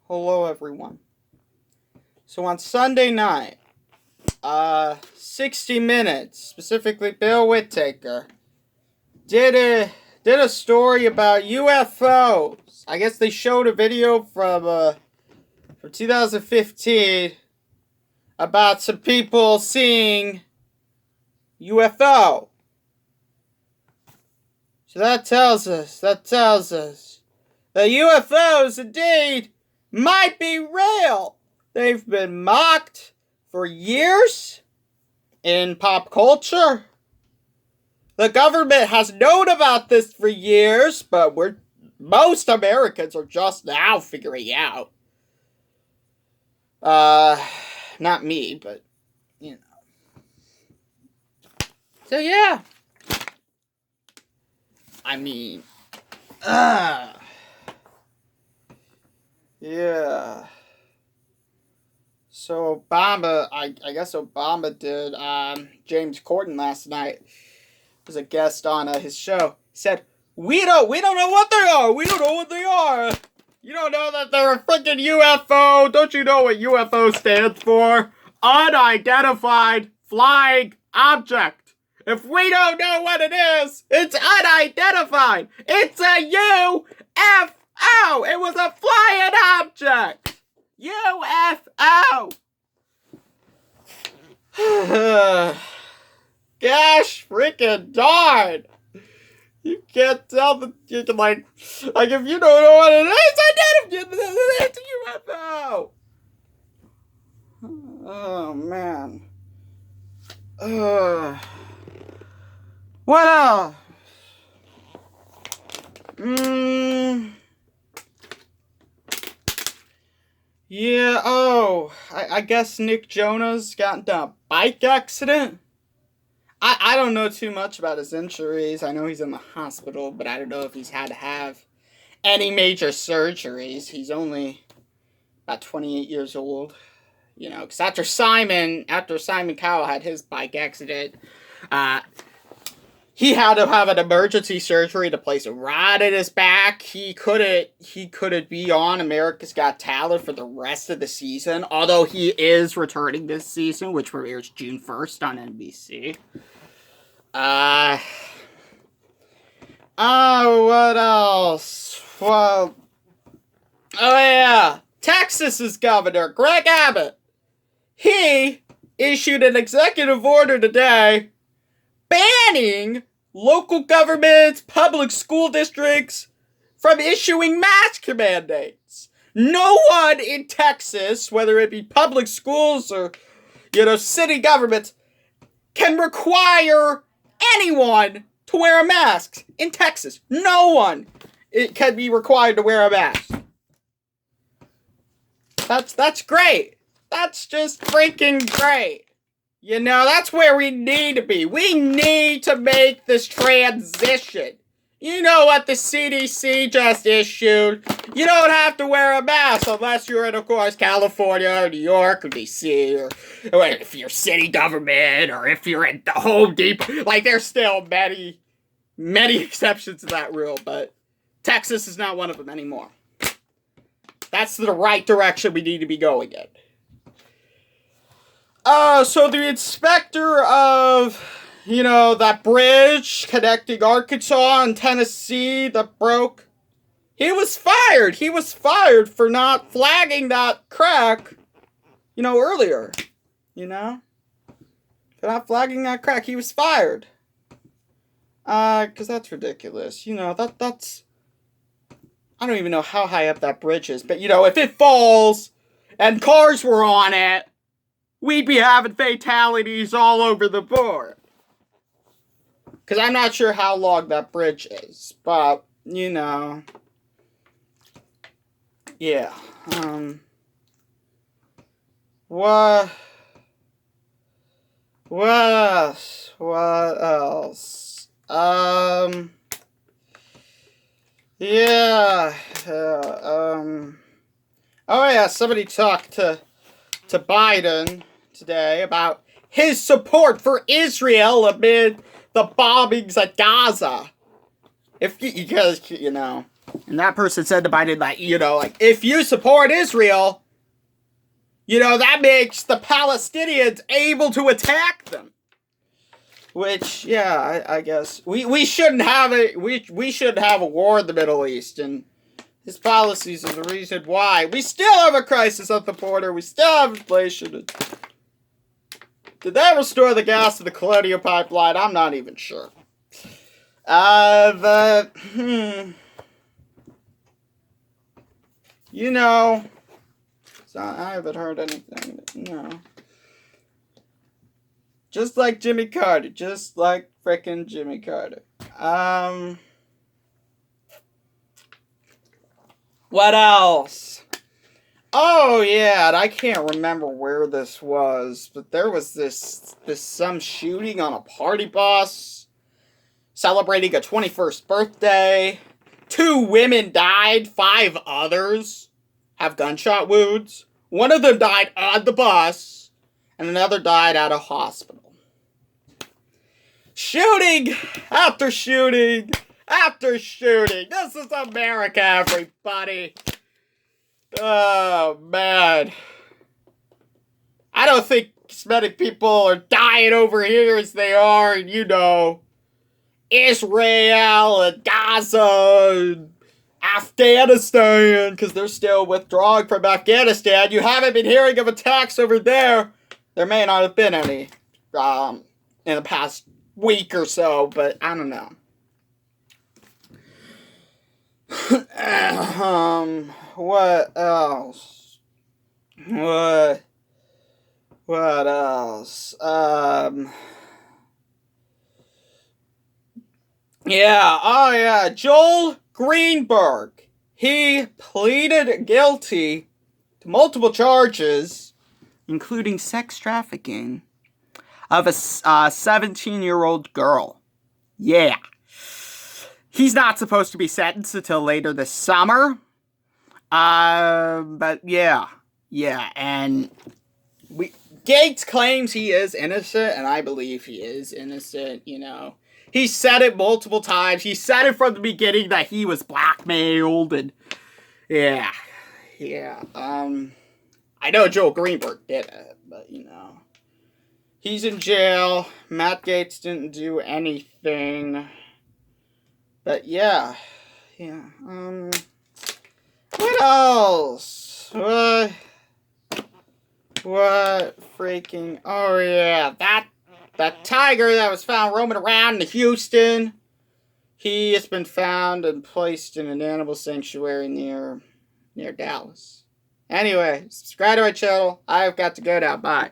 Hello, everyone. So on Sunday night, 60 Minutes, specifically Bill Whittaker, did a story about UFOs. I guess they showed a video from 2015 about some people seeing UFO. So that tells us that UFOs indeed might be real. They've been mocked for years in pop culture. The government has known about this for years, but most Americans are just now figuring out. Not me, but you know. So yeah. I mean, yeah. So Obama, I guess Obama did. James Corden last night was a guest on his show. He said, "We don't know what they are. We don't know what they are. You don't know that they're a freaking UFO. Don't you know what UFO stands for? Unidentified flying object. If we don't know what it is, it's unidentified. It's a UFO. It was a flying object. UFO." Gosh freaking darn. You can't tell that you can like if you don't know what it is, it's a UFO. Oh man. What else? Yeah, I guess Nick Jonas got into a bike accident. I don't know too much about his injuries. I know he's in the hospital, but I don't know if he's had to have any major surgeries. He's only about 28 years old. You know, because after Simon Cowell had his bike accident, he had to have an emergency surgery to place a rod in his back. He couldn't be on America's Got Talent for the rest of the season, although he is returning this season, which premieres June 1st on NBC. What else? Well, oh yeah, Texas's governor, Greg Abbott, he issued an executive order today banning local governments, public school districts from issuing mask mandates. No one in Texas, whether it be public schools or, city governments, can require anyone to wear a mask in Texas. No one can be required to wear a mask. That's great. That's just freaking great. That's where we need to be. We need to make this transition. You know what the CDC just issued? You don't have to wear a mask unless you're in, of course, California or New York or DC or if you're city government or if you're in the Home Depot. Like, there's still many, many exceptions to that rule, but Texas is not one of them anymore. That's the right direction we need to be going in. So the inspector of, that bridge connecting Arkansas and Tennessee that broke, he was fired. He was fired for not flagging that crack, earlier. For not flagging that crack, he was fired. Because that's ridiculous. That's... I don't even know how high up that bridge is, but, if it falls and cars were on it, we'd be having fatalities all over the board. Because I'm not sure how long that bridge is. But, yeah. What else? Yeah. Oh yeah, somebody talked to Biden today about his support for Israel amid the bombings at Gaza. Because, And that person said to Biden, like, you know, like, if you support Israel, you know, that makes the Palestinians able to attack them. Which, yeah, I guess we shouldn't have it. We shouldn't have a war in the Middle East, and his policies are the reason why. We still have a crisis at the border. We still have inflation. Did they restore the gas to the Colonial Pipeline? I'm not even sure. You know, so I haven't heard anything. No. Just like Jimmy Carter. Just like frickin' Jimmy Carter. What else? Oh, yeah, and I can't remember where this was, but there was some shooting on a party bus celebrating a 21st birthday. 2 women died, 5 others have gunshot wounds. One of them died on the bus, and another died at a hospital. Shooting after shooting after shooting. This is America, everybody. Oh, man. I don't think as many people are dying over here as they are in, you know, Israel and Gaza and Afghanistan, because they're still withdrawing from Afghanistan. You haven't been hearing of attacks over there. There may not have been any in the past week or so, but I don't know. What else? What else? Yeah, oh yeah, Joel Greenberg. He pleaded guilty to multiple charges, including sex trafficking of a 17-year-old girl. Yeah. He's not supposed to be sentenced until later this summer. But yeah, and Gates claims he is innocent, and I believe he is innocent, you know. He said it multiple times. He said it from the beginning that he was blackmailed, and yeah. I know Joel Greenberg did it, but you know. He's in jail. Matt Gaetz didn't do anything. But yeah. What else? What freaking... Oh yeah, that tiger that was found roaming around in Houston. He has been found and placed in an animal sanctuary near Dallas. Anyway, subscribe to my channel. I've got to go now. Bye.